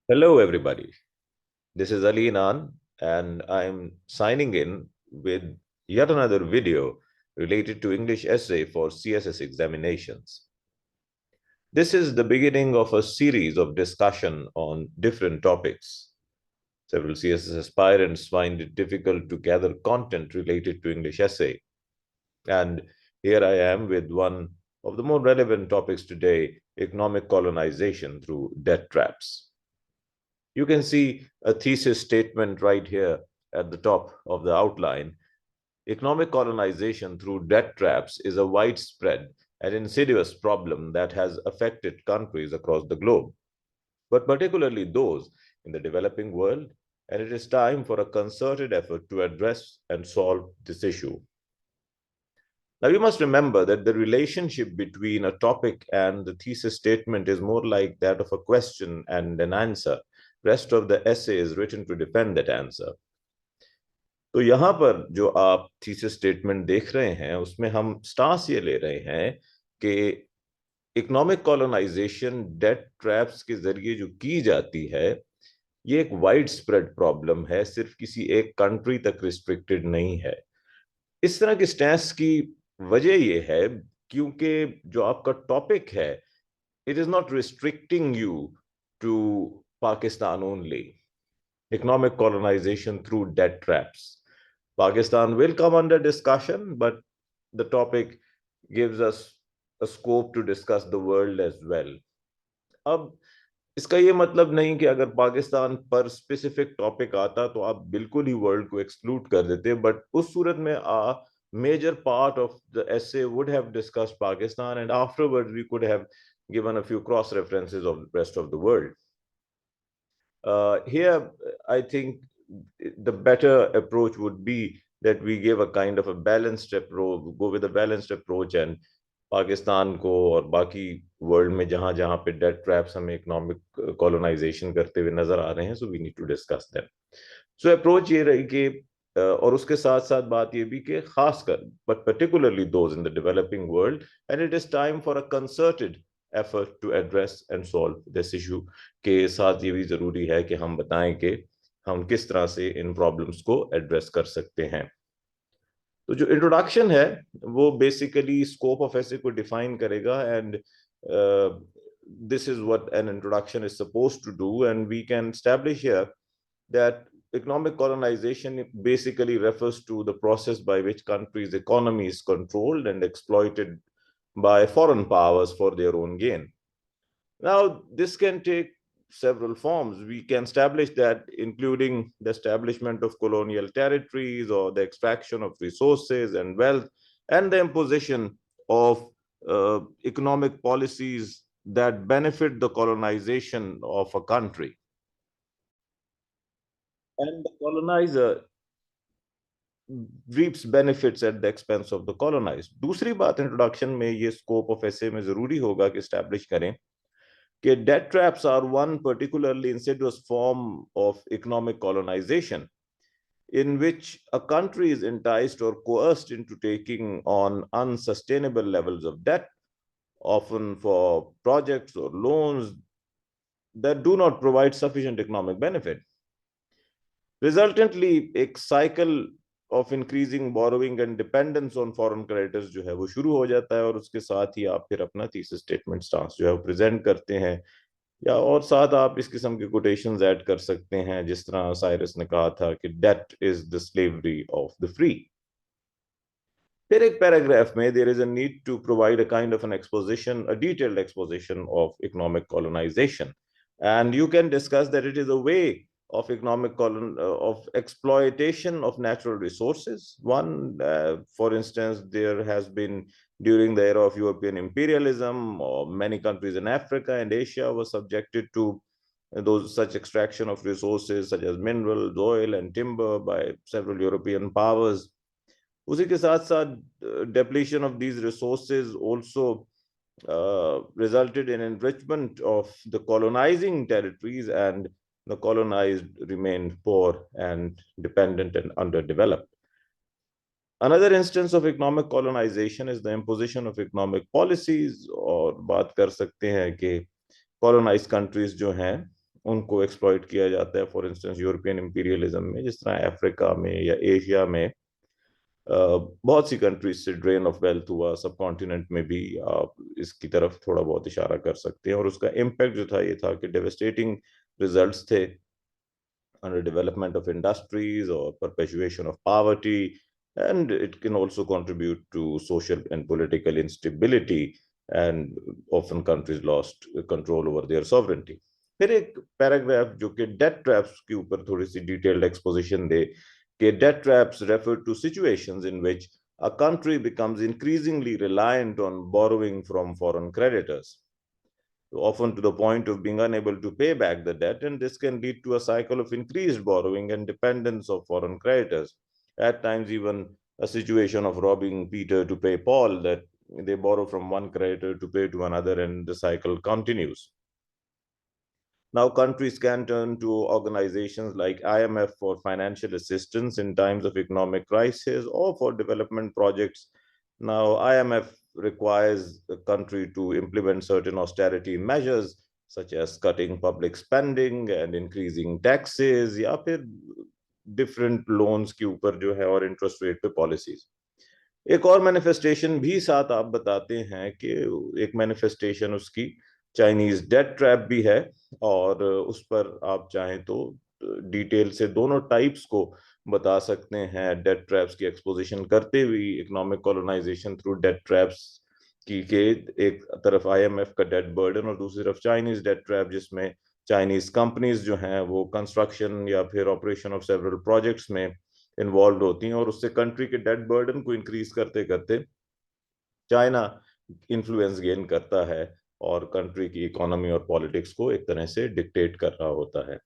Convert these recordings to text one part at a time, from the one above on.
Hello, everybody. This is Ali Nan, and I'm signing in with yet another video related to English essay for CSS Examinations. This is the beginning of a series of discussion on different topics. Several CSS aspirants find it difficult to gather content related to English essay. And here I am with one of the more relevant topics today, economic colonization through debt traps. You can see a thesis statement right here at the top of the outline. Economic colonization through debt traps is a widespread and insidious problem that has affected countries across the globe, but particularly those in the developing world, and it is time for a concerted effort to address and solve this issue. Now, you must remember that the relationship between a topic and the thesis statement is more like that of a question and an answer. Rest of the essay is written to defend that answer. तो यहाँ पर जो आप thesis statement देख रहे हैं उसमें हम स्टांस ये ले रहे हैं कि इकोनॉमिक कॉलोनाइजेशन डेट ट्रैप्स के जरिए जो की जाती है ये एक वाइड स्प्रेड प्रॉब्लम है, सिर्फ किसी एक कंट्री तक रिस्ट्रिक्टेड नहीं है। इस तरह की स्टैंस की वजह ये है क्योंकि जो आपका टॉपिक है it is not restricting you to Pakistan only. Economic colonization through debt traps. Pakistan will come under discussion, but the topic gives us a scope to discuss the world as well. अब इसका ये मतलब नहीं कि अगर पाकिस्तान पर specific topic आता तो आप बिल्कुल ही वर्ल्ड को एक्सक्लूड कर देते, बट उस सूरत में आ major part of the essay would have discussed Pakistan, and afterwards we could have given a few cross references of the rest of the world. Here, I think the better approach would be that we give a kind of a balanced approach, go with a balanced approach, and Pakistan को और बाकी world में जहां जहां पे debt traps हमें economic colonization करते हुए नजर आ रहे हैं, so we need to discuss them. So approach ये रही कि और उसके साथ साथ बात ये भी कि खासकर but particularly those in the developing world, and it is time for a concerted effort to address and solve this issue. के साथ ये भी जरूरी है कि हम बताएं कि हम किस तरह से इन प्रॉब्लम्स को एड्रेस कर सकते हैं। तो जो इंट्रोडक्शन है वो बेसिकली स्कोप ऑफ ऐसे को डिफाइन करेगा, and this is what an introduction is supposed to do, and we can establish here that economic colonization basically refers to the process by which countries' economy is controlled and exploited by foreign powers for their own gain. Now, this can take several forms. We can establish that, including the establishment of colonial territories or the extraction of resources and wealth, and the imposition of economic policies that benefit the colonization of a country. And the colonizer reaps benefits at the expense of the colonized. दूसरी बात introduction में ये scope of ऐसे में जरूरी होगा कि establish करें कि debt traps are one particularly insidious form of economic colonization in which a country is enticed or coerced into taking on unsustainable levels of debt, often for projects or loans that do not provide sufficient economic benefit. Resultantly, a cycle of increasing borrowing and dependence on foreign creditors जो है वो शुरू हो जाता है, और उसके साथ ही आप फिर अपना थीसिस स्टेटमेंट स्टांस जो है वो प्रेजेंट करते हैं, या और साथ आप इस किस्म के कोटेशंस ऐड कर सकते हैं, जिस तरह साइरस ने कहा था कि debt is the slavery of the free. फिर एक पैराग्राफ में there is a need to provide a kind of an exposition, a detailed exposition of economic colonization, and you can discuss that it is a way of of exploitation of natural resources. One, for instance, there has been during the era of European imperialism, or many countries in Africa and Asia were subjected to those such extraction of resources such as minerals, oil, and timber by several European powers. उसी के साथ साथ depletion of these resources also resulted in enrichment of the colonizing territories, and the colonized remained poor and dependent and underdeveloped. Another instance of economic colonization is the imposition of economic policies, और बात कर सकते हैं कि colonized countries जो हैं उनको exploit किया जाता है, फॉर इंस्टेंस यूरोपियन इंपीरियलिज्म में, जिस तरह अफ्रीका में या एशिया में बहुत सी कंट्रीज से ड्रेन ऑफ वेल्थ हुआ। सब कॉन्टिनेंट में भी आप इसकी तरफ थोड़ा बहुत इशारा कर सकते हैं, और उसका इम्पैक्ट जो था ये था कि डेवेस्टेटिंग रिजल्ट्स थे, under development of industries or perpetuation of poverty, and it can also contribute to social and political instability, and often countries lost control over their sovereignty. फिर एक पैराग्राफ जो कि डेट ट्रैप्स के ऊपर थोड़ी सी detailed exposition दे, कि debt traps refer to situations in which a country becomes increasingly reliant on borrowing from foreign creditors, often to the point of being unable to pay back the debt, and this can lead to a cycle of increased borrowing and dependence of foreign creditors. At times, even a situation of robbing Peter to pay Paul, that they borrow from one creditor to pay to another, and the cycle continues. Now, countries can turn to organizations like IMF for financial assistance in times of economic crisis or for development projects. Now, IMF requires the country to implement certain austerity measures, such as cutting public spending and increasing taxes, या फिर different loans के ऊपर जो है और interest rate पे policies. एक और मैनिफेस्टेशन भी साथ आप बताते हैं कि एक मैनिफेस्टेशन उसकी चाइनीज डेट ट्रैप भी है, और उस पर आप चाहें तो डिटेल से दोनों टाइप्स को बता सकते हैं डेट ट्रैप्स की एक्सपोजिशन करते हुए, economic colonization through debt traps की के एक तरफ आईएमएफ का डेट बर्डन और दूसरी तरफ चाइनीज डेट ट्रैप, जिसमें चाइनीज कंपनीज जो हैं वो कंस्ट्रक्शन या फिर ऑपरेशन ऑफ सेवरल प्रोजेक्ट्स में इन्वॉल्व होती हैं, और उससे कंट्री के डेट बर्डन को इंक्रीज करते करते चाइना इन्फ्लुएंस गेन करता है और कंट्री की इकोनॉमी और पॉलिटिक्स को एक तरह से डिक्टेट कर रहा होता है।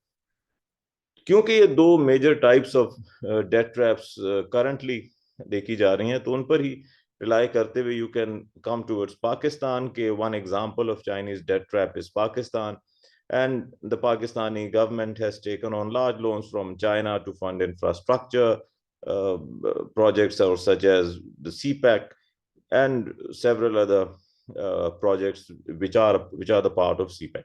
क्योंकि ये दो major types of debt traps currently देखी जा रही हैं, तो उन पर ही रिलाई करते हुए you can come towards Pakistan के one example of Chinese debt trap is Pakistan, and the Pakistani government has taken on large loans from China to fund infrastructure projects, or such as the CPEC and several other projects which are the part of CPEC.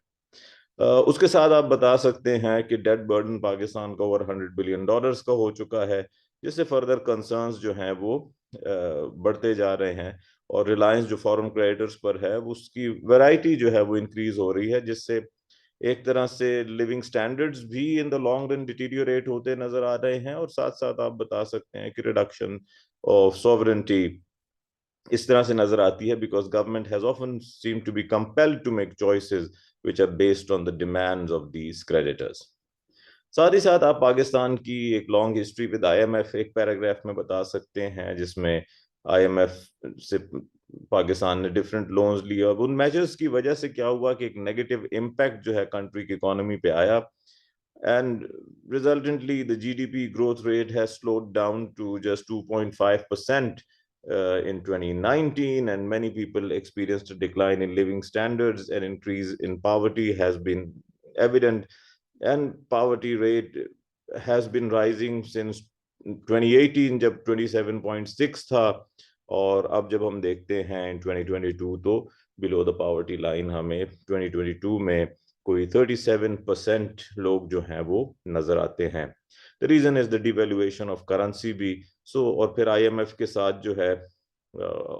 उसके साथ आप बता सकते हैं कि date burden Pakistan का over $100 billion का हो चुका है, जिससे फर्दर कंसर्न्स जो हैं वो बढ़ते जा रहे हैं, और रिलायंस जो फॉरेन क्रेडिटर्स पर है उसकी वैरायटी जो है वो इंक्रीज हो रही है, जिससे एक तरह से लिविंग स्टैंडर्ड्स भी in the long run deteriorate होते नजर आ रहे हैं, और साथ साथ आप बता सकते हैं कि रिडक्शन ऑफ सॉवरेंटी इस तरह से नजर आती है, because government has often seem to be compelled to make choices which are based on the demands of these creditors. साथ ही साथ आप पाकिस्तान की एक लॉन्ग हिस्ट्री विद आईएमएफ एक पैराग्राफ में बता सकते हैं, जिसमें आईएमएफ से पाकिस्तान ने डिफरेंट लोन्स लिए, और उन मेजर्स की वजह से क्या हुआ कि एक नेगेटिव इम्पैक्ट जो है कंट्री की इकोनॉमी पे आया, and resultantly the GDP growth rate has slowed down to just 2.5% in 2019, and many people experienced a decline in living standards, and increase in poverty has been evident, and poverty rate has been rising since 2018 जब 27.6 था, और अब जब हम देखते हैं in 2022 तो below the poverty line हमें 2022 में कोई 37% लोग जो हैं वो नजर आते हैं। The reason is the devaluation of currency भी। और फिर आईएमएफ के साथ जो है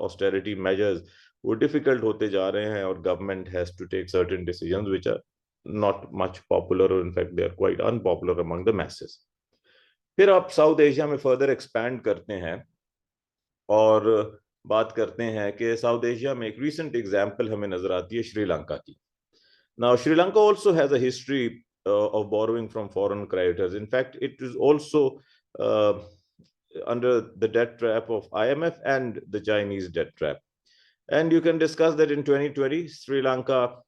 ऑस्टेरिटी मेजर्स वो डिफिकल्ट होते जा रहे हैं, और government has to take certain decisions which are not much popular, और in fact they are quite unpopular among the masses. फिर आप साउथ एशिया में फर्दर एक्सपैंड करते हैं और बात करते हैं कि साउथ एशिया में एक रिसेंट एग्जांपल हमें नजर आती है श्रीलंका की। Now, Sri Lanka also has a history of borrowing from foreign creditors. In fact, it is also uh, under the debt trap of IMF and the Chinese debt trap. And you can discuss that in 2020, Sri Lanka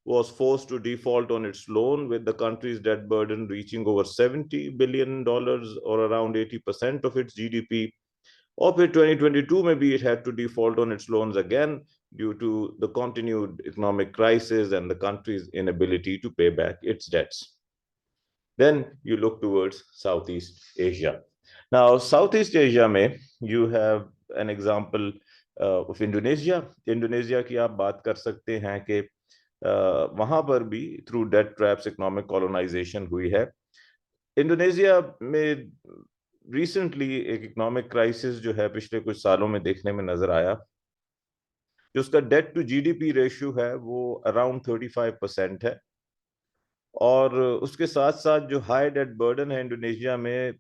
was forced to default on its loan, with the country's debt burden reaching over $70 billion, or around 80% of its GDP. Or फिर 2022 में भी it had to default on its loans again due to the continued economic crisis and the country's inability to pay back its debts. Then you look towards Southeast Asia. Now, Southeast Asia में you have an example of Indonesia. Indonesia की आप बात कर सकते हैं कि वहां पर भी through debt traps economic colonization हुई है। इंडोनेशिया में रिसेंटली एक इकोनॉमिक क्राइसिस जो है पिछले कुछ सालों में देखने में नजर आया। जो उसका डेट टू जीडीपी रेशियो है वो अराउंड 35% है। और उसके साथ साथ जो हाई डेट बर्डन है इंडोनेशिया में,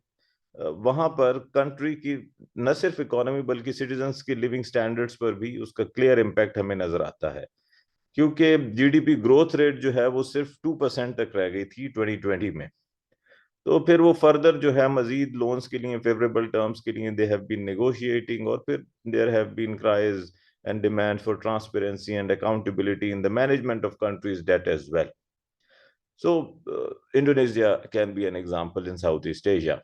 वहां पर कंट्री की न सिर्फ इकोनॉमी बल्कि सिटीजन्स की लिविंग स्टैंडर्ड्स पर भी उसका क्लियर इम्पैक्ट हमें नजर आता है। क्योंकि जीडीपी ग्रोथ रेट जो है वो सिर्फ 2% तक रह गई थी 2020 में। तो फिर वो फर्दर जो है मजीद लोन्स के लिए फेवरेबल टर्म्स के लिए दे हैव बीन नेगोशिएटिंग, और फिर there have been crises and demand for transparency and accountability in the management of countries' debt as well. So, Indonesia can be an example in Southeast Asia.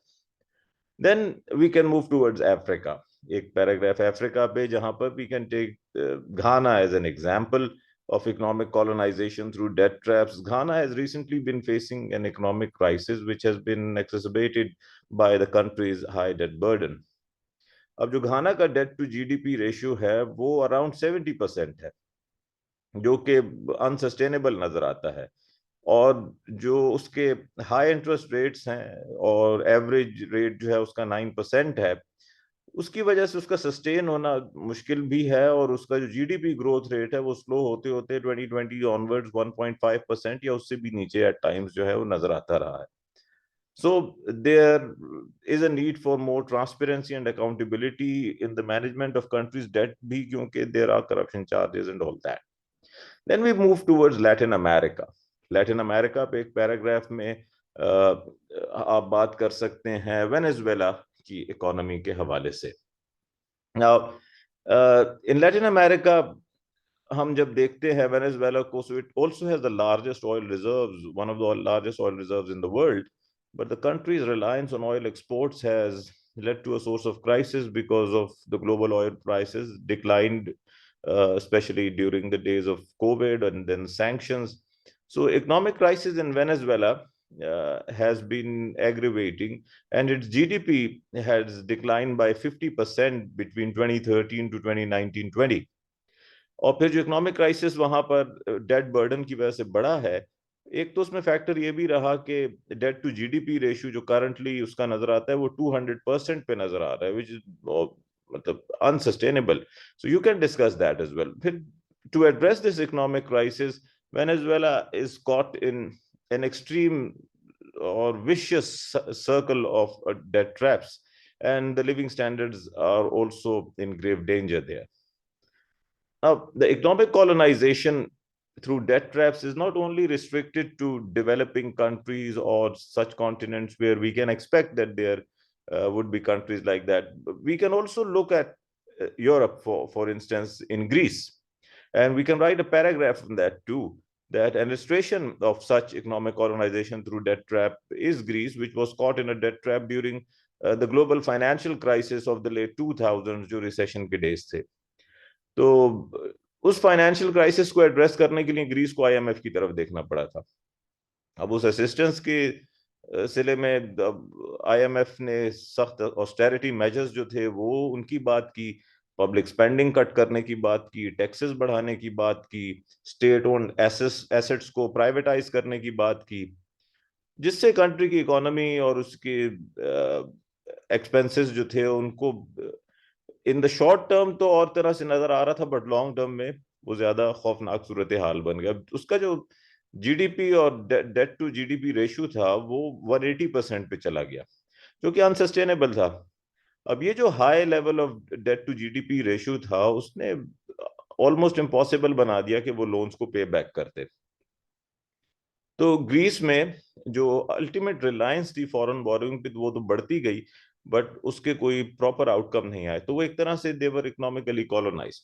Then we can move towards Africa. एक paragraph Africa पे जहां पर we can take Ghana as an example of economic colonization through debt traps. Ghana has recently been facing an economic crisis which has been exacerbated by the country's high debt burden. अब जो घाना का date to GDP ratio है वो around 70% है, जो कि unsustainable नजर आता है। और जो उसके हाई इंटरेस्ट रेट्स हैं और एवरेज रेट जो है उसका 9% है, उसकी वजह से उसका सस्टेन होना मुश्किल भी है। और उसका जो जीडीपी ग्रोथ रेट है वो स्लो होते होते 2020 ऑनवर्ड्स 1.5% या उससे भी नीचे एट टाइम्स जो है वो नजर आता रहा है। So there is a need for more transparency and accountability in the management of countries' debt भी, क्योंकि there are corruption charges and all that. Then we move towards Latin America. Latin America पे एक paragraph में आप बात कर सकते हैं वेनेजुएला की इकोनॉमी के हवाले से। Now, in Latin America, हम जब देखते हैं वेनेजुएला को, so it also has the largest oil reserves, one of the largest oil reserves in the world, but the country's reliance on oil exports has led to a source of crisis because of the global oil prices declined, especially during the days of COVID and then sanctions. So economic crisis in Venezuela has been aggravating, and its GDP has declined by 50% between 2013 to 2019-20। और फिर जो economic crisis वहां पर date burden की वजह से बढ़ा है, एक तो उसमें फैक्टर ये भी रहा कि डेट टू जीडीपी रेशियो जो करंटली उसका नजर आता है वो 200% पे नजर आ रहा है, विच इज मतलब unsustainable. So you can discuss that as well. फिर to address this economic crisis, Venezuela is caught in an extreme or vicious circle of debt traps, and the living standards are also in grave danger there. Now, the economic colonization through debt traps is not only restricted to developing countries or such continents where we can expect that there would be countries like that. We can also look at Europe, for instance, in Greece. And we can write a paragraph on that too, that an illustration of such economic colonization through debt trap is Greece, which was caught in a debt trap during the global financial crisis of the late 2000s, जो recession के days थे। तो उस financial crisis को address करने के लिए Greece को आईएमएफ की तरफ देखना पड़ा था। अब उस असिस्टेंस के सिले में आईएमएफ ने सख्त ऑस्टेरिटी मेजर्स जो थे वो उनकी बात की, पब्लिक स्पेंडिंग कट करने की बात की, टैक्सेस बढ़ाने की बात की, स्टेट ओन्ड एसेट्स को प्राइवेटाइज करने की बात की, जिससे कंट्री की इकोनॉमी और उसके एक्सपेंसेस जो थे उनको इन द शॉर्ट टर्म तो और तरह से नजर आ रहा था, बट लॉन्ग टर्म में वो ज्यादा खौफनाक सूरत हाल बन गया। उसका जो जीडीपी और डेट टू जीडीपी रेशियो था वो 180% पे चला गया, जो कि अनसस्टेनेबल था। अब ये जो high level of debt to GDP ratio था उसने ऑलमोस्ट इम्पॉसिबल बना दिया कि वो लोन्स को पे बैक करते। तो ग्रीस में जो अल्टीमेट रिलायंस थी फॉरेन बोरोइंग पे वो तो बढ़ती गई, बट उसके कोई प्रॉपर आउटकम नहीं आए। तो वो एक तरह से देवर इकोनॉमिकली कॉलोनाइज।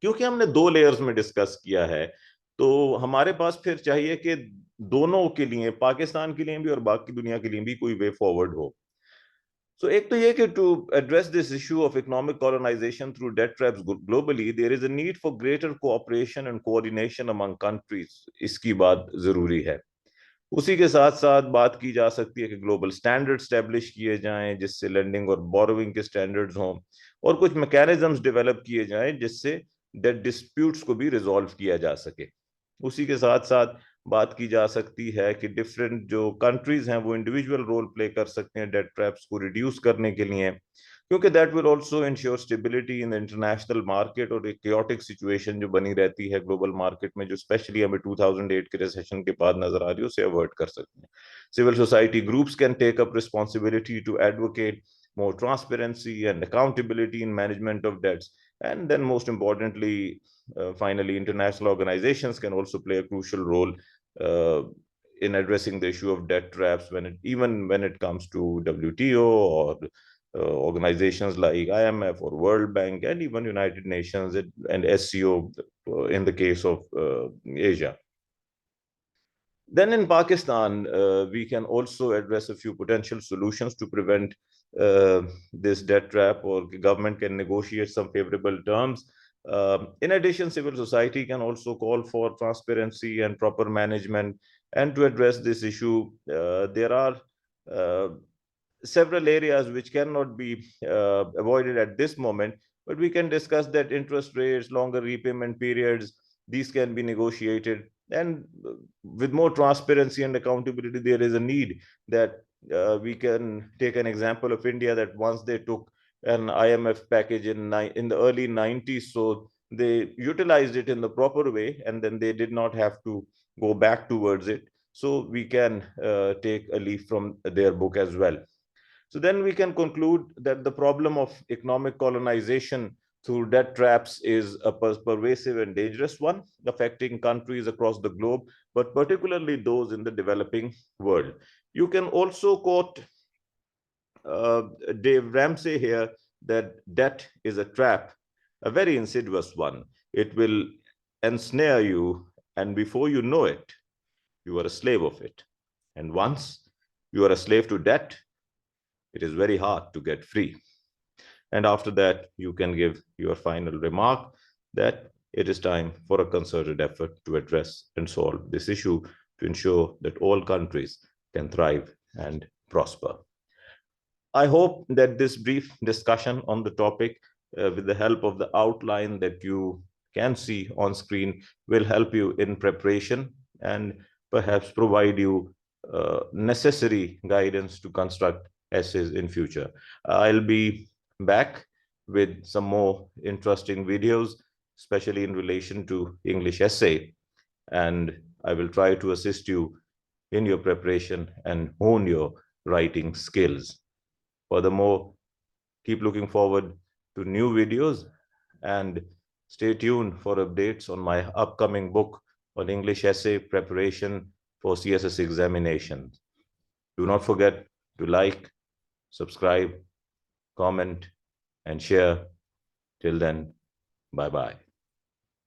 क्योंकि हमने दो लेयर्स में डिस्कस किया है, तो हमारे पास फिर चाहिए कि दोनों के लिए, पाकिस्तान के लिए भी और बाकी दुनिया के लिए भी कोई वे फॉरवर्ड हो। So एक तो ये कि to address this issue of economic colonization through debt traps globally, there is a need for greater cooperation and coordination among countries. इसकी बात जरूरी है। उसी के साथ साथ बात की जा सकती है कि ग्लोबल स्टैंडर्ड स्टैब्लिश किए जाएं जिससे लेंडिंग और बोरोइंग के स्टैंडर्ड्स हों, और कुछ मैकेनिज्म्स डेवलप किए जाएं जिससे डेट डिस्प्यूट्स को भी रिजॉल्व किया जा सके। उसी के साथ साथ बात की जा सकती है कि डिफरेंट जो कंट्रीज हैं वो इंडिविजुअल रोल प्ले कर सकते हैं डेट ट्रैप्स को रिड्यूस करने के लिए, क्योंकि that will also ensure stability in the international market, और एक chaotic सिचुएशन जो बनी रहती है ग्लोबल मार्केट में, जो स्पेशली हमें 2008 के रिसेशन के बाद नजर आ रही है, उसे अवॉइड कर सकते हैं. Civil society groups can take up responsibility to advocate more transparency and accountability in management of debts. And then, most importantly, finally, international organizations can also play a crucial role uh, in addressing the issue of debt traps, even when it comes to WTO or organizations like IMF or World Bank, and even United Nations and SCO in the case of Asia. Then in Pakistan, we can also address a few potential solutions to prevent this debt trap, or government can negotiate some favorable terms. In addition, civil society can also call for transparency and proper management. And to address this issue, there are uh, several areas which cannot be avoided at this moment, but we can discuss that interest rates, longer repayment periods, these can be negotiated. And with more transparency and accountability, there is a need that we can take an example of India, that once they took an IMF package in the early 90s, so they utilized it in the proper way, and then they did not have to go back towards it. So we can take a leaf from their book as well. So then we can conclude that the problem of economic colonization through debt traps is a pervasive and dangerous one, affecting countries across the globe, but particularly those in the developing world. You can also quote uh, Dave Ramsey here, that debt is a trap, a very insidious one. It will ensnare you, and before you know it, you are a slave of it. And once you are a slave to debt, it is very hard to get free. And after that, you can give your final remark that it is time for a concerted effort to address and solve this issue to ensure that all countries can thrive and prosper. I hope that this brief discussion on the topic, with the help of the outline that you can see on screen, will help you in preparation and perhaps provide you necessary guidance to construct essays in future. I'll be back with some more interesting videos, especially in relation to English essay, and I will try to assist you in your preparation and hone your writing skills. Furthermore, keep looking forward to new videos and stay tuned for updates on my upcoming book on English essay preparation for CSS examinations. Do not forget to like, subscribe, comment, and share. Till then, bye bye.